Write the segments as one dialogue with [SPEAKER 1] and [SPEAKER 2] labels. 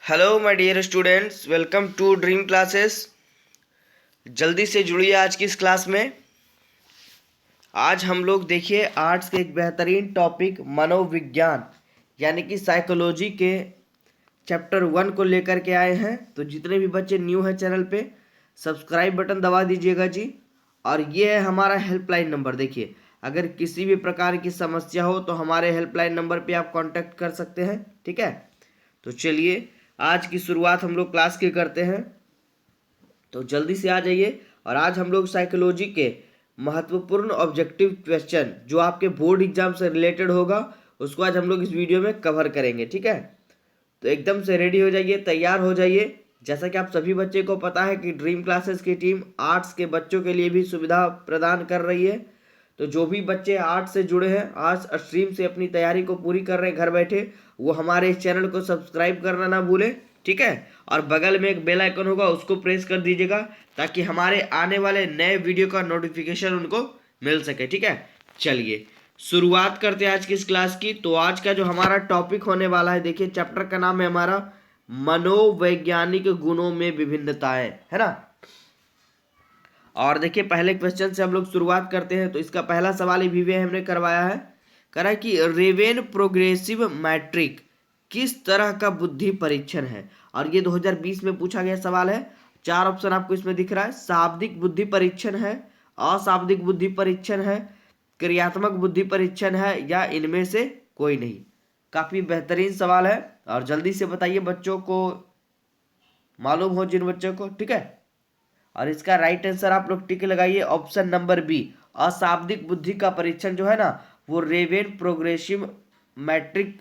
[SPEAKER 1] Hello my dear students, welcome to dream classes. जल्दी से जुड़िए आज की इस क्लास में। आज हम लोग देखिए आर्ट्स के एक बेहतरीन टॉपिक मनोविज्ञान यानी कि साइकोलॉजी के चैप्टर 1 को लेकर के आए हैं। तो जितने भी बच्चे न्यू हैं चैनल पे सब्सक्राइब बटन दबा दीजिएगा जी। और ये है हमारा हेल्पलाइन नंबर। देखिए अगर किसी भी प्रकार की समस्या हो तो हमारे हेल्पलाइन नंबर पे आप कांटेक्ट कर सकते हैं, ठीक है। तो चलिए आज की शुरुआत हम लोग क्लास की करते हैं, तो जल्दी से आ जाइए। और आज हम लोग साइकोलॉजी के महत्वपूर्ण ऑब्जेक्टिव क्वेश्चन जो आपके बोर्ड एग्जाम से रिलेटेड होगा उसको आज हम लोग इस वीडियो में कवर करेंगे, ठीक है। तो एकदम से रेडी हो जाइए, तैयार हो जाइए। जैसा कि आप सभी बच्चे को पता है कि ड्रीम क्लासेस की टीम आर्ट्स के बच्चों के लिए भी सुविधा प्रदान कर रही है। तो जो भी बच्चे आर्ट्स से जुड़े हैं, आर्ट्स स्ट्रीम से अपनी तैयारी को पूरी कर रहे हैं घर बैठे, वो हमारे इस चैनल को सब्सक्राइब करना ना भूलें, ठीक है। और बगल में एक बेल आइकन होगा उसको प्रेस कर दीजिएगा ताकि हमारे आने वाले नए वीडियो का नोटिफिकेशन उनको मिल सके, ठीक है। चलिए शुरुआत करते हैं आज की इस क्लास की। तो आज का जो हमारा टॉपिक होने वाला है, देखिए चैप्टर का नाम है हमारा मनोवैज्ञानिक गुणों में विभिन्नताएं, है ना। और देखिए पहले क्वेश्चन से हम लोग शुरुआत करते हैं। तो इसका पहला सवाल ही भी हमने करवाया है, करा कि रेवेन प्रोग्रेसिव मैट्रिक किस तरह का बुद्धि परीक्षण है। और ये 2020 में पूछा गया सवाल है। 4 ऑप्शन आपको इसमें दिख रहा है। शाब्दिक बुद्धि परीक्षण है, अशाब्दिक बुद्धि परीक्षण है, क्रियात्मक बुद्धि परीक्षण है, या इनमें से कोई नहीं। काफी बेहतरीन सवाल है और जल्दी से बताइए बच्चों को मालूम हो जिन बच्चों को, ठीक है। और इसका राइट आंसर आप लोग टिक लगाइए, ऑप्शन नंबर बी। अशाब्दिक बुद्धि का परीक्षण जो है ना वो रेवेन प्रोग्रेसिव मैट्रिक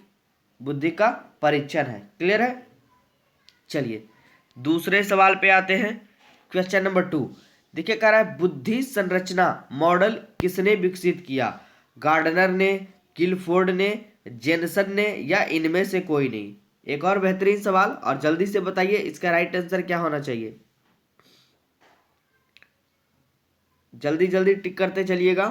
[SPEAKER 1] बुद्धि का परीक्षण है। क्लियर है। चलिए दूसरे सवाल पे आते हैं। क्वेश्चन नंबर 2 देखिए कह रहा है बुद्धि संरचना मॉडल किसने विकसित किया। गार्डनर ने, गिलफोर्ड ने, जेनसन ने, या इनमें से कोई नहीं। एक और बेहतरीन सवाल और जल्दी से बताइए इसका राइट आंसर क्या होना चाहिए। जल्दी जल्दी टिक करते चलिएगा।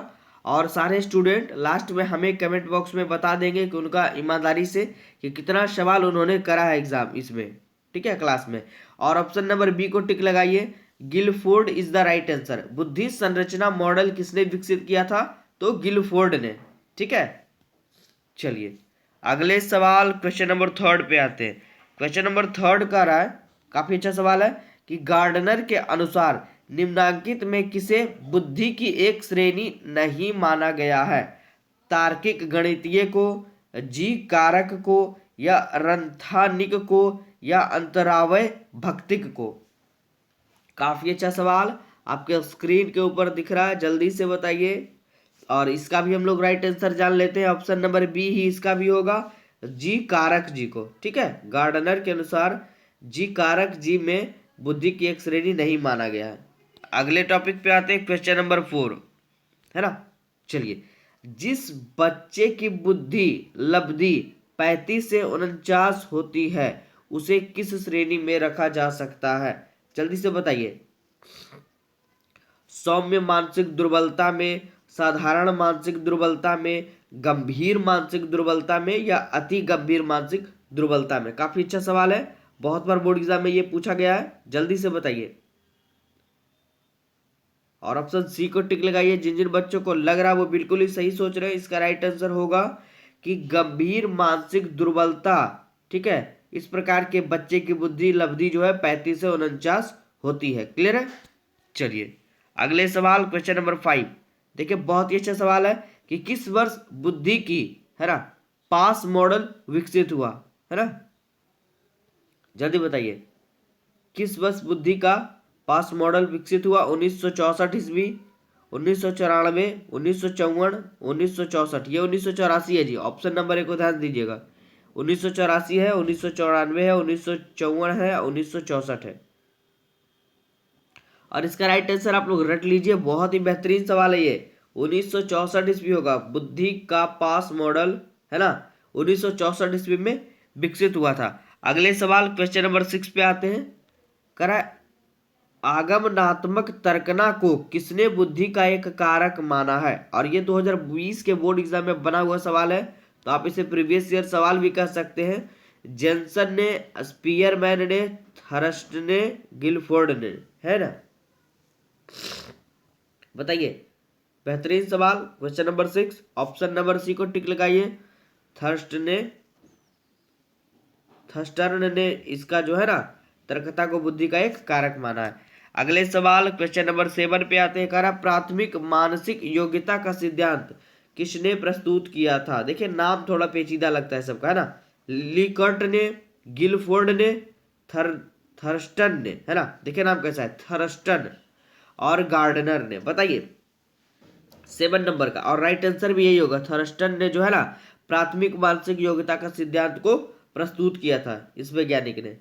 [SPEAKER 1] और सारे स्टूडेंट लास्ट में हमें कमेंट बॉक्स में बता देंगे कि उनका ईमानदारी से कि कितना सवाल उन्होंने करा है एग्जाम इसमें, ठीक है, क्लास में। और ऑप्शन नंबर बी को टिक लगाइए, Guilford is the right answer. बुद्धि संरचना मॉडल किसने विकसित किया था, तो गिलफोर्ड ने, ठीक है। चलिए अगले सवाल क्वेश्चन नंबर 3 पे आते हैं। क्वेश्चन नंबर 3 का रहा है, काफी अच्छा सवाल है कि गार्डनर के अनुसार निम्नांकित में किसे बुद्धि की एक श्रेणी नहीं माना गया है। तार्किक गणितीय को, जी कारक को, या रंथानिक को, या अंतरावय भक्तिक को। काफी अच्छा सवाल आपके स्क्रीन के ऊपर दिख रहा है, जल्दी से बताइए। और इसका भी हम लोग राइट आंसर जान लेते हैं, ऑप्शन नंबर बी ही इसका भी होगा, जी कारक जी को, ठीक है। गार्डनर के अनुसार जी कारक जी में बुद्धि की एक श्रेणी नहीं माना गया है। अगले टॉपिक पे आते हैं, क्वेश्चन नंबर 4, है ना। चलिए जिस बच्चे की बुद्धि लब्धि 35 से 49 होती है उसे किस श्रेणी में रखा जा सकता है, जल्दी से बताइए। सौम्य मानसिक दुर्बलता में, साधारण मानसिक दुर्बलता में, गंभीर मानसिक दुर्बलता में, या अति गंभीर मानसिक दुर्बलता में। काफी अच्छा सवाल है, बहुत बार बोर्ड एग्जाम में ये पूछा गया है, जल्दी से बताइए। और ऑप्शन सी को टिक लगाइए जिन जिन बच्चों को लग रहा है वो बिल्कुल ही सही सोच रहे हैं। इसका राइट आंसर होगा कि गंभीर मानसिक दुर्बलता, ठीक है। इस प्रकार के बच्चे की बुद्धि लब्धि जो है 35 से 49 होती है। क्लियर है। चलिए अगले सवाल क्वेश्चन नंबर 5 देखिए, बहुत ही अच्छा सवाल है कि किस वर्ष बुद्धि की, है ना, पास मॉडल विकसित हुआ, है ना। जल्दी बताइए किस वर्ष बुद्धि का पास मॉडल विकसित हुआ। 1964 ईस्वी, 1994, 1954, 1964, ये 1984 है जी। ऑप्शन नंबर 1 को ध्यान दीजिएगा, 1984 है, 1994 है, 1954 है, 1964 है। और इसका राइट आंसर आप लोग रट लीजिए, बहुत ही बेहतरीन सवाल है ये। 1964 ईस्वी होगा बुद्धि का पास मॉडल, है ना, 1964 ईस्वी में विकसित हुआ था। अगले सवाल क्वेश्चन नंबर 6 पे आते हैं। करा आगमनात्मक तर्कना को किसने बुद्धि का एक कारक माना है। और ये 2020 के बोर्ड एग्जाम में बना हुआ सवाल है, तो आप इसे प्रीवियस ईयर सवाल भी कह सकते हैं। जेनसन ने, स्पीयरमैन ने, थर्स्ट ने, गिलफोर्ड ने, है ना। बताइए, बेहतरीन सवाल। Question number 6, option number C को टिक लगाइए। थर्स्टर्न ने इसका जो है ना तर्कता को बुद्धि का एक कारक माना है। अगले सवाल क्वेश्चन नंबर 7 पे आते हैं। कह रहा प्राथमिक मानसिक योग्यता का सिद्धांत किसने प्रस्तुत किया था। देखिए नाम थोड़ा पेचीदा लगता है सबका, है ना। लीकर्ट ने, गिलफोर्ड ने, थर्स्टन ने, है ना। देखिए नाम कैसा है, थर्स्टन और गार्डनर ने। बताइए 7 नंबर का, और राइट आंसर भी यही होगा। थर्स्टन ने जो है ना प्राथमिक मानसिक योग्यता का सिद्धांत को प्रस्तुत किया था इस वैज्ञानिक ने।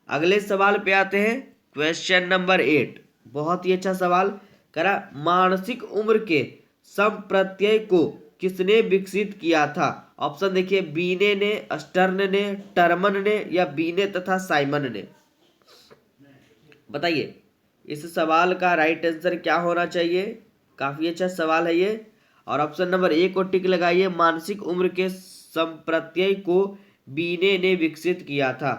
[SPEAKER 1] अगले सवाल पे आते हैं। क्वेश्चन नंबर 8, बहुत ही अच्छा सवाल। करा मानसिक उम्र के संप्रत्यय को किसने विकसित किया था। ऑप्शन देखिए, बीने ने, स्टर्न ने, टर्मन ने, या बीने तथा साइमन ने। बताइए इस सवाल का राइट आंसर क्या होना चाहिए। काफी अच्छा सवाल है ये। और ऑप्शन नंबर ए को टिक लगाइए, मानसिक उम्र के संप्रत्यय को बीने ने विकसित किया था।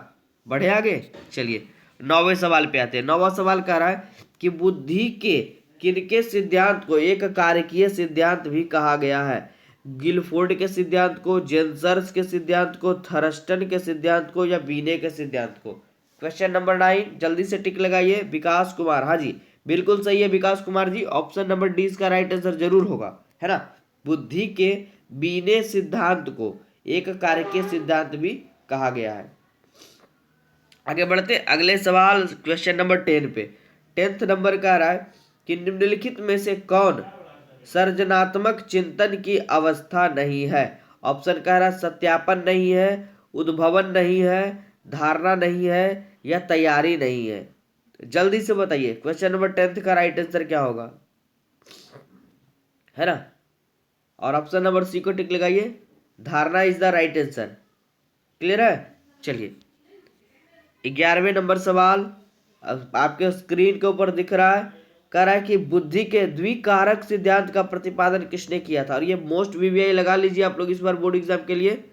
[SPEAKER 1] बढ़े आगे, चलिए 9वें सवाल पे आते हैं। 9वां सवाल कह रहा है कि बुद्धि के किनके सिद्धांत को एक कारकीय सिद्धांत भी कहा गया है। गिलफोर्ड के सिद्धांत को, जेनसर्स के सिद्धांत को, थर्स्टन के सिद्धांत को, या बीने के सिद्धांत को। क्वेश्चन नंबर 9, जल्दी से टिक लगाइए। विकास कुमार, हाँ जी बिल्कुल सही है विकास Kumar ji. Option number D इसका राइट आंसर जरूर होगा, है ना। बुद्धि के बीने सिद्धांत को एक कारकीय सिद्धांत भी कहा गया है। आगे बढ़ते अगले सवाल क्वेश्चन नंबर 10 पे। 10th नंबर का रहा है कि निम्नलिखित में से कौन सर्जनात्मक चिंतन की अवस्था नहीं है। ऑप्शन कह रहा सत्यापन नहीं है, उद्भवन नहीं है, धारणा नहीं है, या तैयारी नहीं है। जल्दी से बताइए क्वेश्चन नंबर 10th का राइट आंसर क्या होगा, है ना। और ऑप्शन नंबर सी को टिक लगाइए, धारणा is the right answer. Clear है। चलिए 11वें नंबर सवाल आपके स्क्रीन के ऊपर दिख रहा है। कह रहा है कि बुद्धि के द्विकारक सिद्धांत का प्रतिपादन किसने किया था। और ये मोस्ट वीवीआई लगा लीजिए आप लोग इस बार बोर्ड एग्जाम के लिए।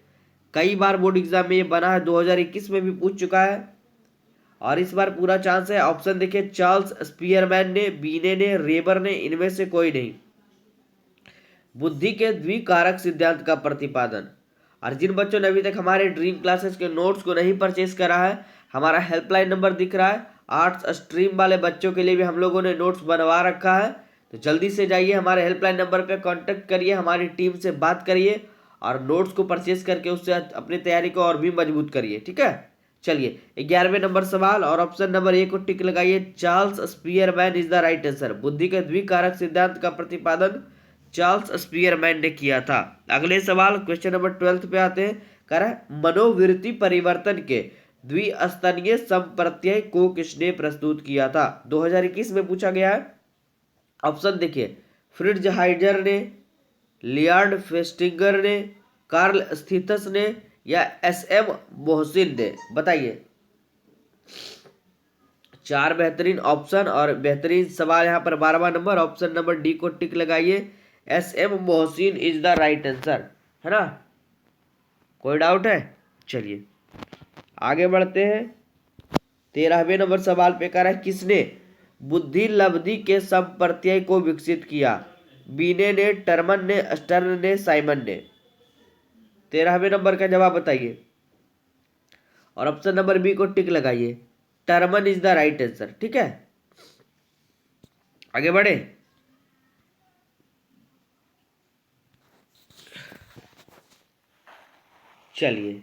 [SPEAKER 1] कई बार बोर्ड एग्जाम में ये बना है, 2021 में भी पूछ चुका है और इस बार पूरा चांस है। ऑप्शन देखिए, चार्ल्स स्पीयरमैन ने, बीने ने, रेबर ने, इनमें से कोई नहीं। बुद्धि के द्विकारक सिद्धांत का प्रतिपादन। और जिन बच्चों ने अभी तक हमारे ड्रीम क्लासेस के नोट्स को नहीं परचेज करा है, हमारा हेल्पलाइन नंबर दिख रहा है। आर्ट्स स्ट्रीम वाले बच्चों के लिए भी हम लोगों ने नोट्स बनवा रखा है, तो जल्दी से जाइए हमारे हेल्पलाइन नंबर पे कांटेक्ट करिए, हमारी टीम से बात करिए और नोट्स को परचेज करके उससे अपनी तैयारी को और भी मजबूत करिए। ठीक है। चलिए 11वें नंबर सवाल और ऑप्शन नंबर ए को टिक लगाइए, Charles Spearman is the right answer. बुद्धि के द्विकारक सिद्धांत का प्रतिपादन चार्ल्स स्पीयरमैन ने किया था। अगले सवाल क्वेश्चन नंबर 12 पे आते हैं। कह रहा है मनोवृत्ति परिवर्तन के द्विस्तरीय संप्रत्यय को किसने प्रस्तुत किया था। 2021 में पूछा गया है। ऑप्शन देखिए, फ्रिट्ज हाइडर ने, लियार्ड फेस्टिंगर ने, कार्ल स्थितस ने, या SM मोहसिन ने। बताइए 4 बेहतरीन ऑप्शन और बेहतरीन सवाल यहाँ पर 12वां नंबर। ऑप्शन नंबर डी को टिक लगाइए, SM Mohsin is the right answer, है ना। कोई डाउट है। चलिए आगे बढ़ते हैं। 13वें नंबर सवाल पे कह रहा है किसने बुद्धि लब्धि के संप्रत्यय को विकसित किया। बीने ने, टर्मन ने, स्टर्न ने, साइमन ने। 13वें नंबर का जवाब बताइए और ऑप्शन नंबर बी को टिक लगाइए, Terman is the right answer. ठीक है। आगे बढ़े। चलिए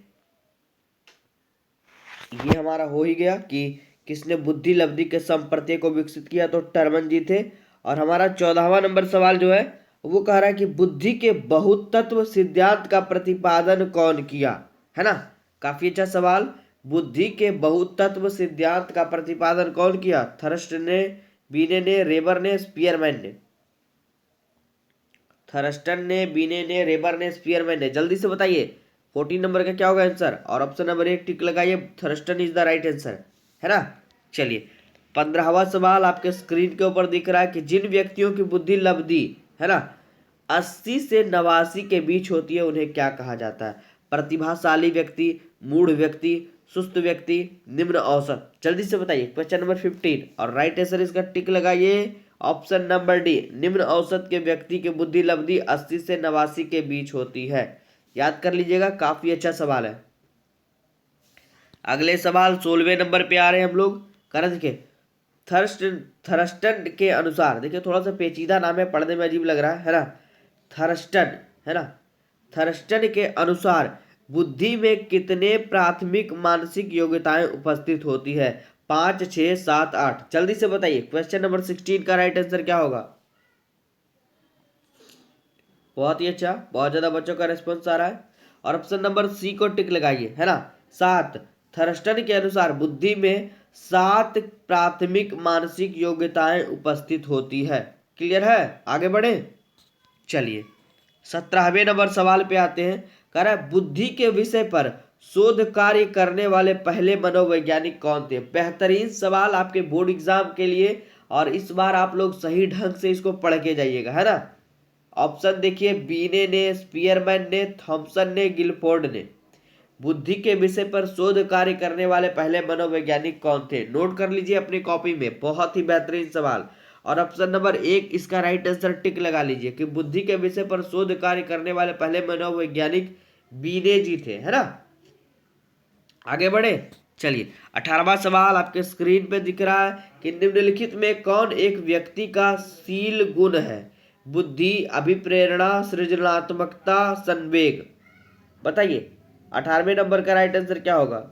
[SPEAKER 1] ये हमारा हो ही गया कि किसने बुद्धि लब्धि के संप्रत्यय को विकसित किया, तो टर्मन जी थे। और हमारा 14वां नंबर सवाल जो है वो कह रहा है कि बुद्धि के बहुतत्व सिद्धांत का प्रतिपादन कौन किया, है ना। काफी अच्छा सवाल। बुद्धि के बहुतत्व सिद्धांत का प्रतिपादन कौन किया। थर्स्ट ने, बीने ने, रेबर ने, स्पीयरमैन ने। थर्स्टन ने, बीने ने, रेबर ने, स्पीयरमैन ने। जल्दी से बताइए 14 नंबर का क्या होगा आंसर। और ऑप्शन नंबर 1 टिक लगाइए, Thurston is the right answer, है ना। चलिए 15वां सवाल आपके स्क्रीन के ऊपर दिख रहा है कि जिन व्यक्तियों की बुद्धि लब्धि, है ना, 80 से 89 के बीच होती है उन्हें क्या कहा जाता है। प्रतिभाशाली व्यक्ति, मूढ़ व्यक्ति, सुस्त व्यक्ति, निम्न औसत। जल्दी से बताइए क्वेश्चन नंबर 15 और राइट आंसर इसका टिक लगाइए ऑप्शन नंबर डी। निम्न औसत के व्यक्ति की बुद्धि लब्धि 80 से 89 के बीच होती है। याद कर लीजिएगा, काफी अच्छा सवाल है। अगले सवाल 16वें नंबर पे आ रहे हैं हम लोग। करें देखिए, थर्स्टन के अनुसार, देखिए थोड़ा सा पेचीदा नाम है, पढ़ने में अजीब लग रहा है ना। थर्स्टन है ना, थर्स्टन के अनुसार बुद्धि में कितने प्राथमिक मानसिक योग्यताएं उपस्थित होती है? 5, 6, 7, 8। जल्दी से बताइए क्वेश्चन नंबर 16 का राइट आंसर क्या होगा? बहुत ही अच्छा, बहुत ज्यादा बच्चों का रिस्पॉन्स आ रहा है। और ऑप्शन नंबर सी को टिक लगाइए, है ना। 7, थर्स्टन के अनुसार बुद्धि में 7 प्राथमिक मानसिक योग्यताएं उपस्थित होती है। क्लियर है? आगे बढ़े, चलिए 17वें नंबर सवाल पे आते हैं। कह रहा है बुद्धि के विषय पर शोध कार्य करने वाले पहले मनोवैज्ञानिक कौन थे? बेहतरीन सवाल आपके बोर्ड एग्जाम के लिए, और इस बार आप लोग सही ढंग से इसको पढ़ के जाइएगा, है ना। ऑप्शन देखिए, बीने ने, स्पीयरमैन ने, थॉमसन ने, गिलफोर्ड ने। बुद्धि के विषय पर शोध कार्य करने वाले पहले मनोवैज्ञानिक कौन थे? नोट कर लीजिए अपनी कॉपी में, बहुत ही बेहतरीन सवाल। और ऑप्शन नंबर 1 इसका राइट आंसर टिक लगा लीजिए कि बुद्धि के विषय पर शोध कार्य करने वाले पहले मनोवैज्ञानिक बीने जी थे, है ना। आगे बढ़े, चलिए 18वां सवाल आपके स्क्रीन पे दिख रहा है कि निम्नलिखित में कौन एक व्यक्ति का शील गुण है? बुद्धि, अभिप्रेरणा, सृजनात्मकता, संवेग। बताइए 18वें नंबर का राइट आंसर क्या होगा?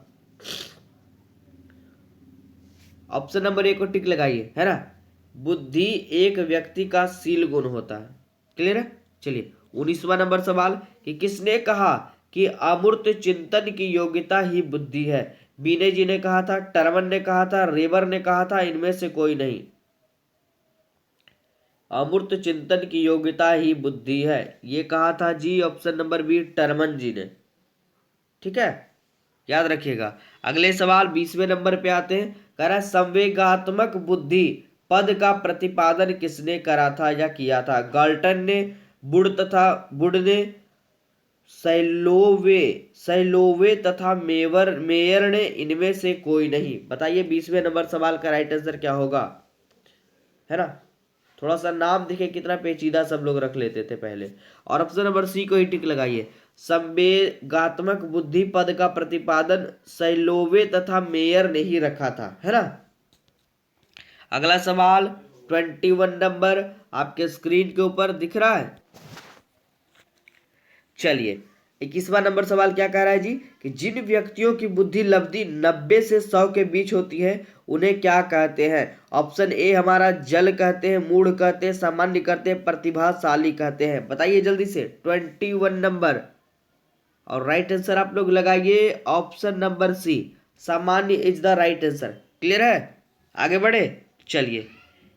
[SPEAKER 1] ऑप्शन नंबर 1 को टिक लगाइए, है ना। बुद्धि एक व्यक्ति का शील गुण होता है। क्लियर है? चलिए 19वां नंबर सवाल कि किसने कहा कि अमूर्त चिंतन की योग्यता ही बुद्धि है? बीने जी ने कहा था, टर्मन ने कहा था, रेबर ने कहा था, इनमें से कोई नहीं। अमूर्त चिंतन की योग्यता ही बुद्धि है, ये कहा था जी ऑप्शन नंबर बी, टर्मन जी ने। ठीक है, याद रखिएगा। अगले सवाल 20वें नंबर पे आते हैं। कह रहा है संवेगात्मक बुद्धि पद का प्रतिपादन किसने करा था या किया था? गाल्टन ने, वुड ने, सैलोवे तथा मेयर ने, इनमें से कोई नहीं। बताइए 20वें नंबर सवाल का राइट आंसर क्या होगा, है ना। थोड़ा सा नाम देखे कितना पेचीदा सब लोग रख लेते थे पहले। और ऑप्शन नंबर सी को ही टिक लगाइए, संवेगात्मक बुद्धि पद का प्रतिपादन सैलोवे तथा मेयर ने ही रखा था, है ना। अगला सवाल 21 नंबर आपके स्क्रीन के ऊपर दिख रहा है। चलिए 21वां नंबर सवाल क्या कह रहा है जी कि जिन व्यक्तियों की बुद्धि लब्धि 90 से 100 के बीच होती है उन्हें क्या कहते हैं? ऑप्शन ए हमारा जल कहते हैं, मूढ़ कहते हैं, सामान्य कहते हैं, प्रतिभाशाली कहते हैं। बताइए जल्दी से 21 नंबर, और राइट आंसर आप लोग लगाइए ऑप्शन नंबर सी, सामान्य is the right answer. Clear है? आगे बढ़े, चलिए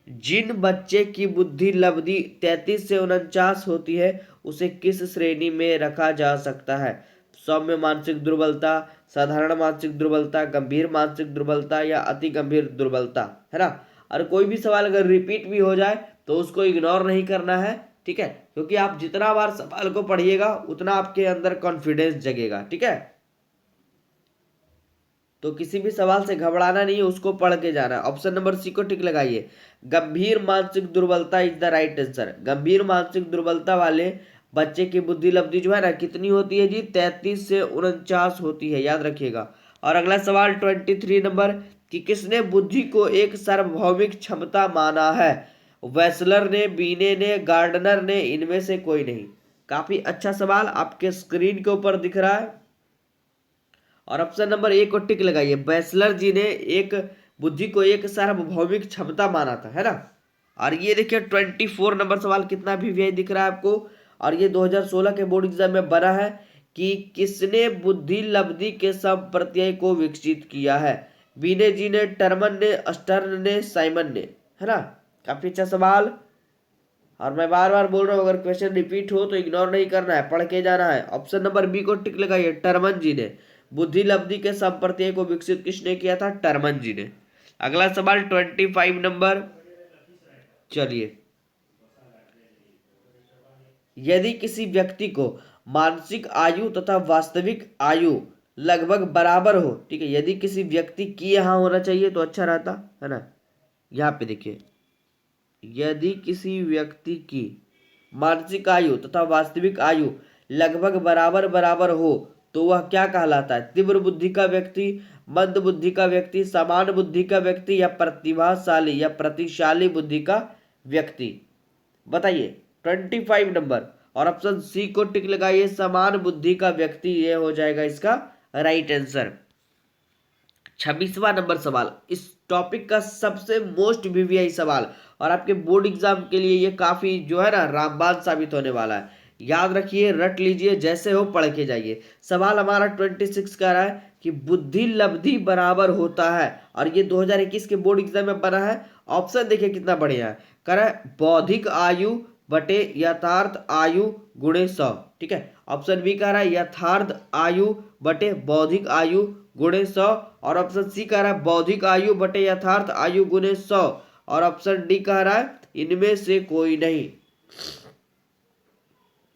[SPEAKER 1] जिन बच्चे की बुद्धि लब्धि 33 से 49 होती है उसे किस श्रेणी में रखा जा सकता है? सौम्य मानसिक दुर्बलता, साधारण मानसिक दुर्बलता, गंभीर मानसिक दुर्बलता या अति गंभीर दुर्बलता, है ना। और कोई भी सवाल अगर रिपीट भी हो जाए तो उसको इग्नोर नहीं करना है, ठीक है, क्योंकि आप जितना बार सवाल को पढ़िएगा उतना आपके अंदर कॉन्फिडेंस जगेगा। ठीक है, तो किसी भी सवाल से घबराना नहीं है, उसको पढ़ के जाना है। ऑप्शन नंबर सी को टिक लगाइए, गंभीर मानसिक दुर्बलता इज द राइट आंसर। गंभीर मानसिक दुर्बलता वाले बच्चे की बुद्धि लब्धि जो है ना कितनी होती है जी? 33 से 49 होती है, याद रखिएगा। और अगला सवाल 23 नंबर कि किसने बुद्धि को एक सार्वभौमिक क्षमता माना है? वेस्लर ने, बीने ने, गार्डनर ने, इनमें से कोई नहीं। काफी अच्छा सवाल आपके स्क्रीन के ऊपर दिख रहा है, और ऑप्शन नंबर 1 को टिक लगाइए। बैचलर जी ने एक बुद्धि को एक सार्वभौमिक क्षमता माना था, है ना। और ये देखिए 24 नंबर सवाल कितना भी व्यय दिख रहा है आपको, और ये 2016 के बोर्ड एग्जाम में बना है कि किसने बुद्धि लब्धि के संप्रत्यय को विकसित किया है? बीने जी ने, टर्मन ने, स्टर्न ने, साइमन ने, है ना। काफी अच्छा सवाल, और मैं बार बार बोल रहा हूँ अगर क्वेश्चन रिपीट हो तो इग्नोर नहीं करना है, पढ़ के जाना है। ऑप्शन नंबर बी को टिक लगाइए, टर्मन जी ने। बुद्धि लब्धि के संप्रत्यय को विकसित किसने किया था? टर्मन जी ने। अगला सवाल 25 नंबर, चलिए यदि किसी व्यक्ति को मानसिक आयु तथा वास्तविक आयु लगभग बराबर हो, ठीक है। यदि किसी व्यक्ति की यहाँ होना चाहिए तो अच्छा रहता है ना। यहाँ पे देखिए, यदि किसी व्यक्ति की मानसिक आयु तथा वास्तविक आयु लगभग बराबर बराबर हो तो वह क्या कहलाता है? तीव्र बुद्धि का व्यक्ति, मंद बुद्धि का व्यक्ति, समान बुद्धि का व्यक्ति, या प्रतिभाशाली या प्रतिशाली बुद्धि का व्यक्ति? बताइए 25 नंबर। और ऑप्शन सी को टिक लगाइए, समान बुद्धि का व्यक्ति, ये हो जाएगा इसका राइट आंसर। 26वां नंबर सवाल, इस टॉपिक का सबसे मोस्ट वीवीआई सवाल और आपके बोर्ड एग्जाम के लिए ये काफी जो है ना रामबाण साबित होने वाला है। याद रखिए, रट लीजिए, जैसे हो पढ़ के जाइए। सवाल हमारा 26 का रहा है कि बुद्धि लब्धि बराबर होता है, और ये 2021 के बोर्ड एग्जाम में बना है। ऑप्शन देखिए कितना बढ़िया है, कह रहा है बौद्धिक आयु बटे यथार्थ आयु गुणे 100, ठीक है। ऑप्शन बी कह रहा है यथार्थ आयु बटे बौद्धिक आयु गुणे 100, और ऑप्शन सी कह रहा है बौद्धिक आयु बटे यथार्थ आयु गुणे 100, और ऑप्शन डी कह रहा है इनमें से कोई नहीं।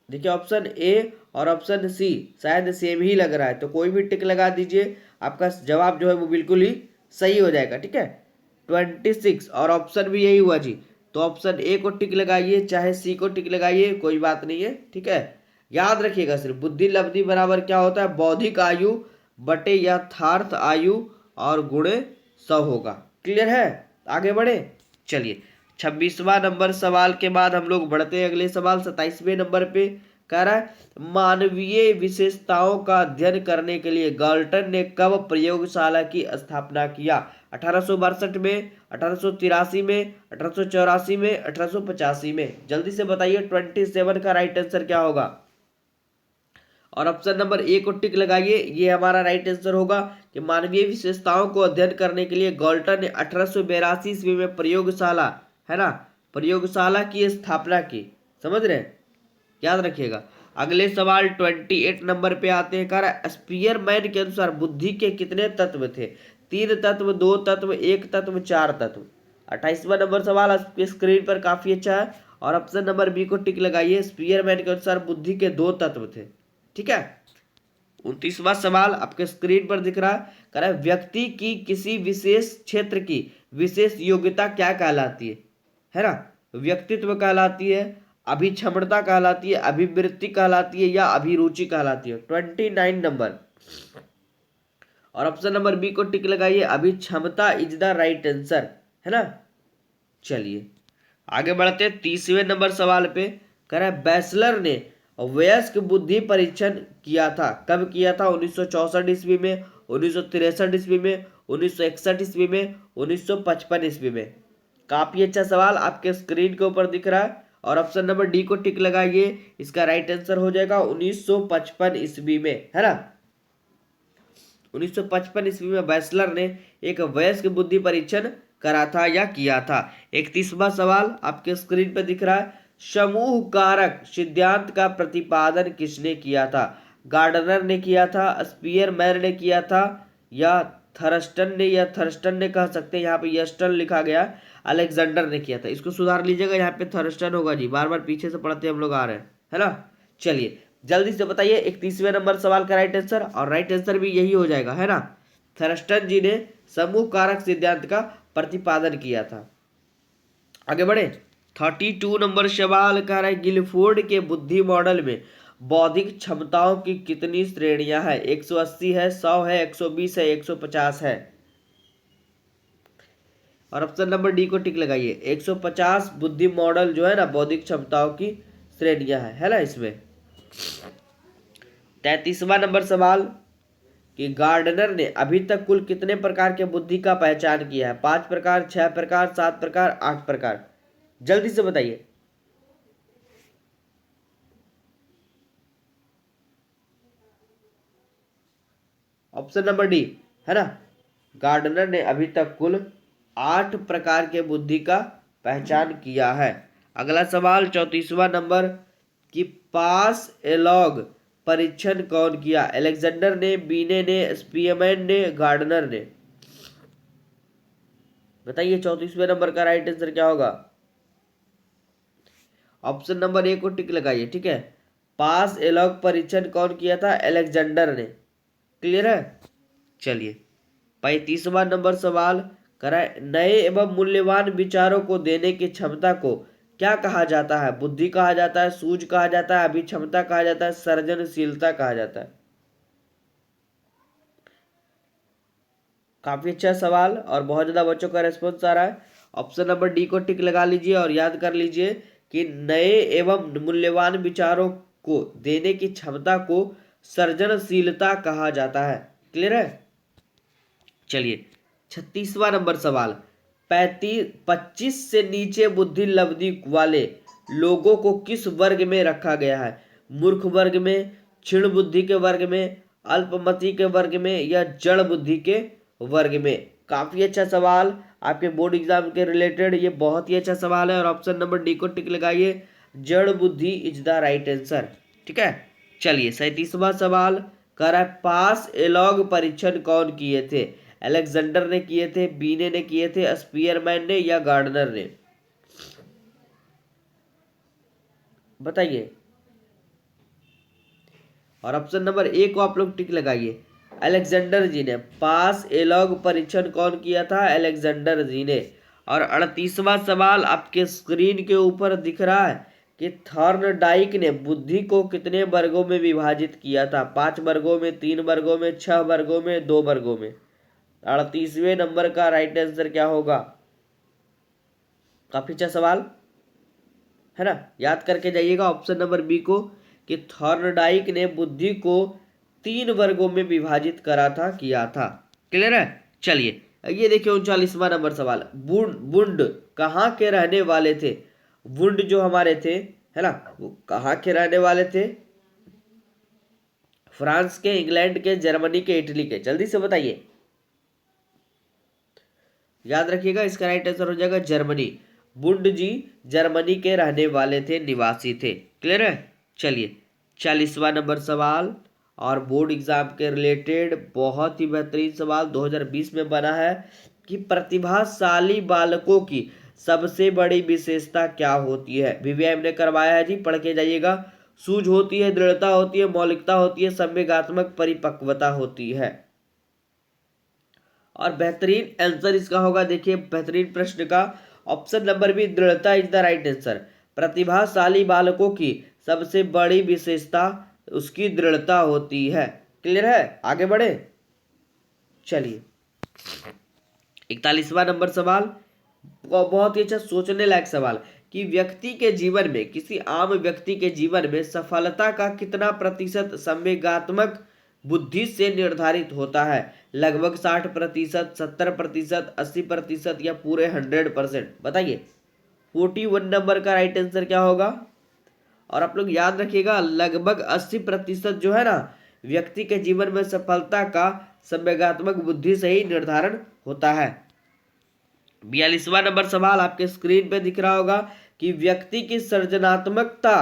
[SPEAKER 1] देखिए ऑप्शन ए और ऑप्शन सी शायद सेम ही लग रहा है, तो कोई भी टिक लगा दीजिए, आपका जवाब जो है वो बिल्कुल ही सही हो जाएगा, ठीक है। 26 और ऑप्शन भी यही हुआ जी, तो ऑप्शन ए को टिक लगाइए चाहे सी को टिक लगाइए, कोई बात नहीं है, ठीक है। याद रखिएगा सिर्फ बुद्धि लब्धि बराबर क्या होता है, बौद्धिक आयु बटे यथार्थ आयु और गुणे 100 होगा। क्लियर है, आगे बढ़े, चलिए 26वां नंबर सवाल के बाद हम लोग बढ़ते हैं अगले सवाल 27वें नंबर पे। कह रहा है मानवीय विशेषताओं का अध्ययन करने के लिए गाल्टन ने कब प्रयोगशाला की स्थापना किया? 1862 में, 1883 में, 1884 में, 1885 में? जल्दी से बताइए 27 का राइट आंसर क्या होगा। और ऑप्शन नंबर ए को टिक लगाइए, ये हमारा राइट आंसर होगा कि मानवीय विशेषताओं को अध्ययन करने के लिए गाल्टन ने 1882 ईस्वी में प्रयोगशाला, है ना, प्रयोगशाला की स्थापना की। समझ रहे हैं, याद रखिएगा। अगले सवाल 28 नंबर पे आते हैं। कह रहा है स्पीयरमैन के अनुसार बुद्धि के कितने तत्व थे? 3 तत्व, 2 तत्व, 1 तत्व, 4 तत्व? 28वां नंबर सवाल आपके स्क्रीन पर काफी अच्छा है, और ऑप्शन नंबर बी को टिक लगाइए, स्पीयरमैन के अनुसार बुद्धि के 2 तत्व थे, ठीक है। 29वां सवाल आपके स्क्रीन पर दिख रहा है। कह रहा है व्यक्ति की किसी विशेष क्षेत्र की विशेष योग्यता क्या कहलाती है ना? व्यक्तित्व कहलाती है, अभिक्षमता कहलाती है, अभिवृत्ति कहलाती है, या अभिरुचि कहलाती है? 29 नंबर और ऑप्शन नंबर बी को टिक लगाइए, अभिक्षमता इज द राइट आंसर, है ना। चलिए आगे बढ़ते हैं 30वें नंबर सवाल पे। कह रहा है बैचलर ने वयस्क बुद्धि परीक्षण किया था, कब किया था? 1964 ईस्वी में, 1963 ईस्वी में, 1961 ईस्वी में, 1955 ईस्वी में? काफी अच्छा सवाल आपके स्क्रीन के ऊपर दिख रहा है, और ऑप्शन नंबर डी को टिक लगाइए, इसका राइट आंसर हो जाएगा 1955 ईस्वी में, है ना। 1955 ईस्वी में बैचलर ने एक वयस्क बुद्धि परीक्षण करा था या किया था। 31वां सवाल आपके स्क्रीन पर दिख रहा है, समूह कारक सिद्धांत का प्रतिपादन किसने किया था? गार्डनर ने किया था, स्पीयरमैन ने किया था, या थर्स्टन ने, या थर्स्टन ने कह सकते हैं, यहाँ पे यस्टन लिखा गया, अलेक्जेंडर ने किया था। इसको सुधार लीजिएगा, यहाँ पे थर्स्टन होगा जी, बार बार पीछे से पढ़ते हम लोग आ रहे हैं, है ना। चलिए जल्दी से बताइए 31वें नंबर सवाल का राइट आंसर, और राइट आंसर भी यही हो जाएगा, है ना। थर्स्टन जी ने समूह कारक सिद्धांत का प्रतिपादन किया था। आगे बढ़े 32 नंबर सवाल कह रहा है गिलफोर्ड के बुद्धि मॉडल में बौद्धिक क्षमताओं की कितनी श्रेणियां है? 180 है, 100 है, 120 है, 150 है? और ऑप्शन नंबर डी को टिक लगाइए, 150 बुद्धि मॉडल जो है ना बौद्धिक क्षमताओं की श्रेणियां है ना इसमें। 33वां नंबर सवाल कि गार्डनर ने अभी तक कुल कितने प्रकार के बुद्धि का पहचान किया है? 5 प्रकार, 6 प्रकार, 7 प्रकार, 8 प्रकार? जल्दी से बताइए। ऑप्शन नंबर डी, है ना, गार्डनर ने अभी तक कुल 8 प्रकार के बुद्धि का पहचान किया है। अगला सवाल 34वां नंबर कि पास एलॉग परीक्षण कौन किया? अलेक्जेंडर ने, बीने ने, स्पीयरमैन ने, गार्डनर ने? बताइए 34वें नंबर का राइट आंसर क्या होगा। ऑप्शन नंबर ए को टिक लगाइए, ठीक है। पास एलॉग परीक्षण कौन किया था? अलेक्जेंडर ने। क्लियर है। चलिए 35वां नंबर सवाल कराए, नए एवं मूल्यवान विचारों को देने की क्षमता को क्या कहा जाता है? बुद्धि कहा जाता है, सूझ कहा जाता है, अभिक्षमता कहा जाता है, सृजनशीलता कहा जाता है। काफी अच्छा सवाल और बहुत ज्यादा बच्चों का रेस्पॉन्स आ रहा है। ऑप्शन नंबर डी को टिक लगा लीजिए और याद कर लीजिए कि नए एवं मूल्यवान विचारों को देने की क्षमता को सृजनशीलता कहा जाता है। क्लियर है। चलिए 36वां नंबर सवाल, 25 से नीचे बुद्धि लब्धि वाले लोगों को किस वर्ग में रखा गया है? मूर्ख वर्ग में, क्षीण बुद्धि के वर्ग में, अल्पमति के वर्ग में या जड़ बुद्धि के वर्ग में? काफी अच्छा सवाल आपके बोर्ड एग्जाम के रिलेटेड, ये बहुत ही अच्छा सवाल है और ऑप्शन नंबर डी को टिक लगाइए, जड़ बुद्धि इज द राइट आंसर। ठीक है। चलिए 37वां सवाल कर रहा है, पास एलॉग परीक्षण कौन किए थे? अलेक्जेंडर ने किए थे, बीने ने किए थे, स्पीयरमैन ने या गार्डनर ने? बताइए। और ऑप्शन नंबर ए को आप लोग टिक लगाइए, अलेक्जेंडर जी ने। पास एलॉग परीक्षण कौन किया था? अलेक्जेंडर जी ने। और 38वां सवाल आपके स्क्रीन के ऊपर दिख रहा है कि थॉर्नडाइक ने बुद्धि को कितने वर्गों में विभाजित किया था? 5 वर्गों में, 3 वर्गों में, 6 वर्गों में, 2 वर्गों में? 38वें नंबर का राइट आंसर क्या होगा? काफी अच्छा सवाल है ना, याद करके जाइएगा ऑप्शन नंबर बी को कि थॉर्नडाइक ने बुद्धि को 3 वर्गों में विभाजित करा था, किया था। क्लियर है। चलिए ये देखिए 39वां नंबर सवाल, वुंड कहाँ के रहने वाले थे? वुंड जो हमारे थे, है ना, वो कहाँ के रहने वाले थे? फ्रांस के, इंग्लैंड के, जर्मनी के, इटली के? जल्दी से बताइए। याद रखिएगा इसका राइट आंसर हो जाएगा जर्मनी। वुंड जी जर्मनी के रहने वाले थे, निवासी थे। क्लियर है। चलिए 40वां नंबर सवाल और बोर्ड एग्जाम के रिलेटेड बहुत ही बेहतरीन सवाल 2020 में बना है कि प्रतिभाशाली बालकों की सबसे बड़ी विशेषता क्या होती है? वीवीआईएम ने करवाया है जी, पढ़ के जाइएगा। सूझ होती है, दृढ़ता होती है, मौलिकता होती है, संवेगात्मक परिपक्वता होती है। और बेहतरीन आंसर इसका होगा, देखिए बेहतरीन प्रश्न का ऑप्शन नंबर बी, दृढ़ता इज द राइट आंसर। प्रतिभाशाली बालकों की सबसे बड़ी विशेषता उसकी दृढ़ता होती है। क्लियर है। आगे बढ़े। चलिए 41वां नंबर सवाल बहुत ही अच्छा सोचने लायक सवाल कि व्यक्ति के जीवन में, किसी आम व्यक्ति के जीवन में सफलता का कितना प्रतिशत संवेगात्मक बुद्धि से निर्धारित होता है? लगभग 60%, 70%, 80% या पूरे 100%? बताइए। 41 नंबर का राइट आंसर क्या होगा? और आप लोग याद रखिएगा लगभग 80% जो है ना, व्यक्ति के जीवन में सफलता का संवेगात्मक बुद्धि से ही निर्धारण होता है। 42वां नंबर सवाल आपके स्क्रीन पे दिख रहा होगा कि व्यक्ति की सृजनात्मकता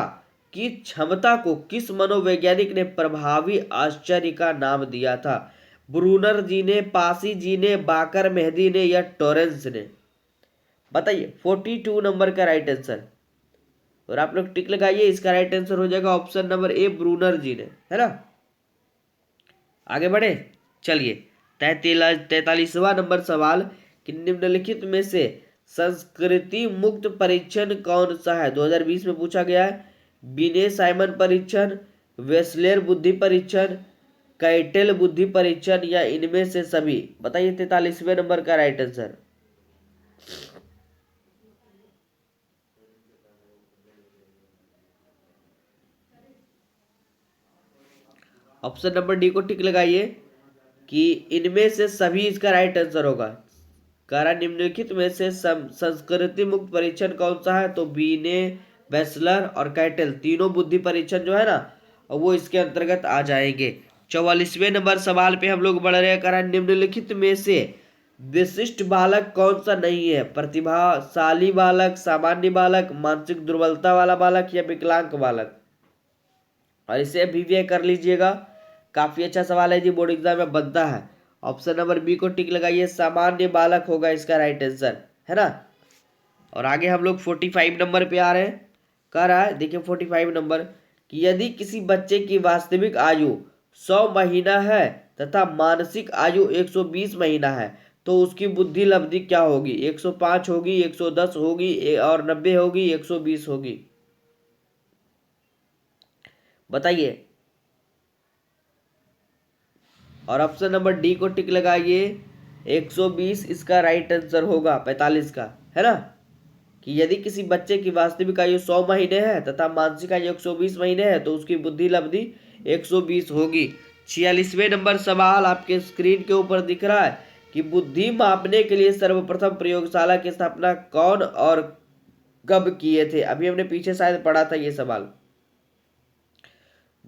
[SPEAKER 1] की क्षमता को किस मनोवैज्ञानिक ने प्रभावी आश्चर्य का नाम दिया था? ब्रूनर जी ने, पासी जी ने, बाकर मेहदी ने या टॉरेंस ने? बताइए। 42 नंबर का राइट आंसर और आप लोग टिक लगाइए, इसका राइट आंसर हो जाएगा ऑप्शन नंबर ए, ब्रूनर जी ने, है ना। आगे बढ़े। चलिए 43वां नंबर सवाल कि निम्नलिखित में से संस्कृति मुक्त परीक्षण कौन सा है? 2020 में पूछा गया है। बिने साइमन परीक्षण, वेस्लेर बुद्धि परीक्षण, कैटेल बुद्धि परीक्षण या इनमें से सभी? बताइए 43वें नंबर का right answer. Option number D को टिक लगाइए कि इनमें से सभी इसका राइट आंसर होगा। कारण निम्नलिखित में से संस्कृति मुक्त परीक्षण कौन सा है? तो बीने, बेसलर और कैटेल तीनों बुद्धि परीक्षण जो है ना, वो इसके अंतर्गत आ जाएंगे। 44वें नंबर सवाल पे हम लोग बढ़ रहे हैं। कारण निम्नलिखित में से विशिष्ट बालक कौन सा नहीं है? प्रतिभाशाली बालक, सामान्य बालक, मानसिक दुर्बलता वाला बालक या विकलांग बालक? और इसे भी कर लीजिएगा, काफी अच्छा सवाल है जी, बोर्ड एग्जाम में बनता है। ऑप्शन नंबर बी को टिक लगाइए, सामान्य बालक होगा इसका राइट आंसर, है ना। और आगे हम लोग 45 नंबर पे आ रहे हैं। कह रहा है देखिए 45 नंबर कि यदि किसी बच्चे की वास्तविक आयु 100 महीना है तथा मानसिक आयु 120 महीना है तो उसकी बुद्धि लब्धि क्या होगी? 105 होगी, 110 होगी और 90 होगी, 120 होगी? बताइए। और ऑप्शन नंबर डी को टिक लगाइए। 120 इसका राइट आंसर होगा, 45 का, है ना। कि यदि किसी बच्चे की वास्तविक आयु 100 महीने है तथा मानसिक आयु 120 महीने है तो उसकी बुद्धि लब्धि 120 होगी। 46वें नंबर सवाल आपके स्क्रीन के ऊपर दिख रहा है कि बुद्धि मापने के लिए सर्वप्रथम प्रयोगशाला की स्थापना कौन और कब किए थे? अभी हमने पीछे शायद पढ़ा था ये सवाल।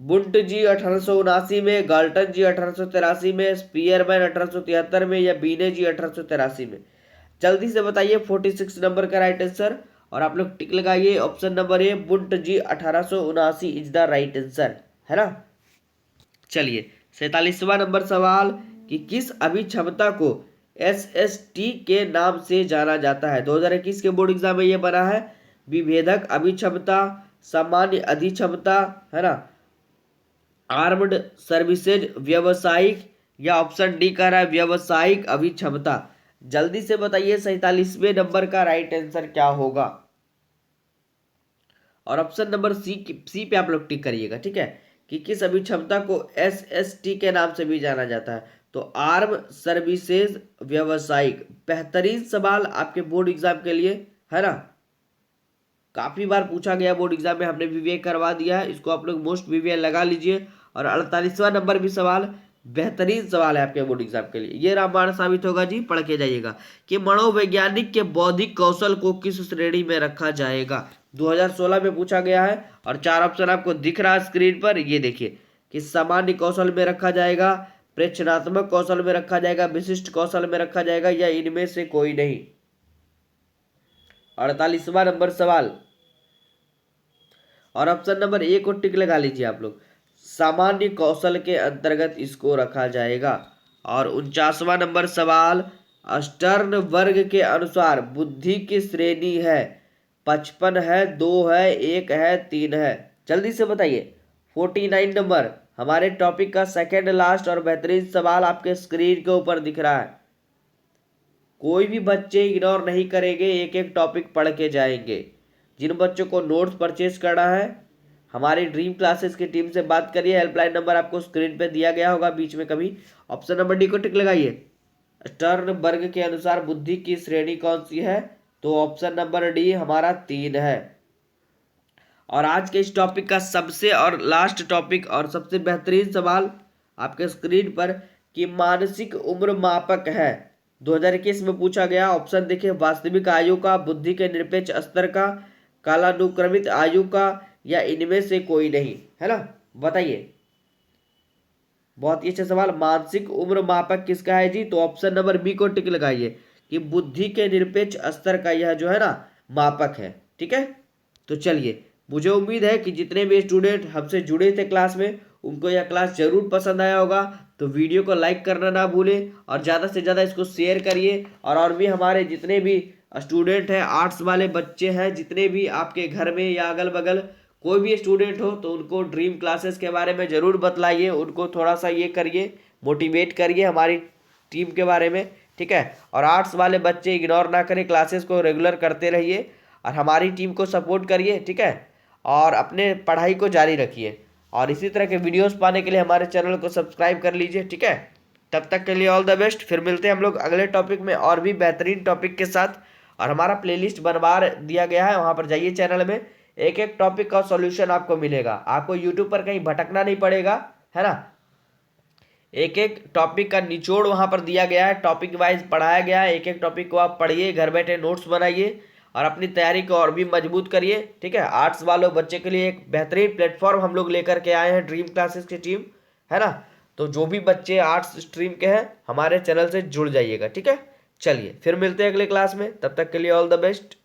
[SPEAKER 1] बुंट जी 1879 में, गाल्टन जी 1883 में, स्पीयरमैन 1873 में या बीने जी 1883 में? जल्दी से बताइए 46 नंबर का राइट आंसर। और आप लोग टिक लगाइए। ऑप्शन नंबर ए बुंट जी 1879 इज द राइट आंसर, है ना। चलिए 47वां नंबर सवाल कि किस अभिक्षमता को SST के नाम से जाना जाता है? 2021 के बोर्ड एग्जाम में ये बना है। विभेदक अभिक्षमता, सामान्य अधिक्षमता, है ना, आर्म्ड सर्विसेज, व्यावसायिक, या ऑप्शन डी कह रहा है व्यावसायिक अभिक्षमता? जल्दी से बताइए 47वें नंबर का राइट आंसर क्या होगा। और ऑप्शन नंबर सी पे आप लोग टिक करिएगा, ठीक है, कि किस अभिक्षमता को SST के नाम से भी जाना जाता है? तो आर्म सर्विसेज व्यावसायिक। बेहतरीन सवाल आपके बोर्ड एग्जाम के लिए, है ना। काफी बार पूछा गया बोर्ड एग्जाम में, हमने वीवीए करवा दिया है, इसको आप लोग मोस्ट वीवीए लगा लीजिए। और 48वां नंबर भी सवाल बेहतरीन सवाल है आपके बोर्ड एग्जाम के लिए, ये रामबाण साबित होगा जी, पढ़ के जाइएगा कि मनोवैज्ञानिक के बौद्धिक कौशल को किस श्रेणी में रखा जाएगा? 2016 में पूछा गया है। और 4 ऑप्शन आपको दिख रहा है स्क्रीन पर, ये देखिए कि सामान्य कौशल में रखा जाएगा, प्रेक्षणात्मक कौशल में रखा जाएगा, विशिष्ट कौशल में रखा जाएगा, या इनमें से कोई नहीं। 48वां नंबर सवाल और ऑप्शन नंबर ए को टिक लगा लीजिए आप लोग, सामान्य कौशल के अंतर्गत इसको रखा जाएगा। और 49वां नंबर सवाल स्टर्न वर्ग के अनुसार बुद्धि की श्रेणी है? 55 है, 2 है, 1 है, 3 है? जल्दी से बताइए। 49 नंबर हमारे टॉपिक का सेकेंड लास्ट और बेहतरीन सवाल आपके स्क्रीन के ऊपर दिख रहा है। कोई भी बच्चे इग्नोर नहीं करेंगे, एक एक टॉपिक पढ़ के जाएंगे। जिन बच्चों को नोट्स परचेज करना है हमारी ड्रीम क्लासेस की टीम से बात करिए, हेल्पलाइन नंबर आपको स्क्रीन पे दिया गया होगा बीच में कभी। ऑप्शन नंबर डी को टिक लगाइए। स्टर्न वर्ग के अनुसार बुद्धि की श्रेणी कौन सी है? तो ऑप्शन नंबर डी हमारा 3 है। और आज के इस टॉपिक का सबसे और लास्ट टॉपिक और सबसे बेहतरीन सवाल आपके स्क्रीन पर कि मानसिक उम्र मापक है 2021 में पूछा गया। ऑप्शन देखिए, वास्तविक आयु का, बुद्धि के निरपेक्ष स्तर का, कालानुक्रमित आयु का, या इनमें से कोई नहीं, है ना। बताइए। बहुत ही अच्छा सवाल। मानसिक उम्र मापक किसका है जी? तो ऑप्शन नंबर बी को टिक लगाइए कि बुद्धि के निरपेक्ष स्तर का यह जो है ना मापक है, ठीक है। तो चलिए, मुझे उम्मीद है कि जितने भी स्टूडेंट हमसे जुड़े थे क्लास में उनको यह क्लास जरूर पसंद आया होगा। तो वीडियो को लाइक करना ना भूलें और ज़्यादा से ज़्यादा इसको शेयर करिए। और भी हमारे जितने भी स्टूडेंट हैं, आर्ट्स वाले बच्चे हैं, जितने भी आपके घर में या अगल बगल कोई भी स्टूडेंट हो तो उनको ड्रीम क्लासेस के बारे में ज़रूर बतलाइए, उनको थोड़ा सा ये करिए, मोटिवेट करिए हमारी टीम के बारे में, ठीक है। और आर्ट्स वाले बच्चे इग्नोर ना करें, क्लासेस को रेगुलर करते रहिए और हमारी टीम को सपोर्ट करिए, ठीक है। और अपने पढ़ाई को जारी रखिए और इसी तरह के वीडियोस पाने के लिए हमारे चैनल को सब्सक्राइब कर लीजिए, ठीक है। तब तक के लिए ऑल द बेस्ट। फिर मिलते हैं हम लोग अगले टॉपिक में और भी बेहतरीन टॉपिक के साथ। और हमारा प्लेलिस्ट बनवा दिया गया है, वहाँ पर जाइए चैनल में, एक एक टॉपिक का सॉल्यूशन आपको मिलेगा। आपको यूट्यूब पर कहीं भटकना नहीं पड़ेगा, है ना। एक एक टॉपिक का निचोड़ वहाँ पर दिया गया है, टॉपिक वाइज पढ़ाया गया है। एक एक टॉपिक को आप पढ़िए, घर बैठे नोट्स बनाइए और अपनी तैयारी को और भी मजबूत करिए, ठीक है। आर्ट्स वालों बच्चे के लिए एक बेहतरीन प्लेटफॉर्म हम लोग लेकर के आए हैं, ड्रीम क्लासेस की टीम, है ना। तो जो भी बच्चे आर्ट्स स्ट्रीम के हैं हमारे चैनल से जुड़ जाइएगा, ठीक है। चलिए फिर मिलते हैं अगले क्लास में, तब तक के लिए ऑल द बेस्ट।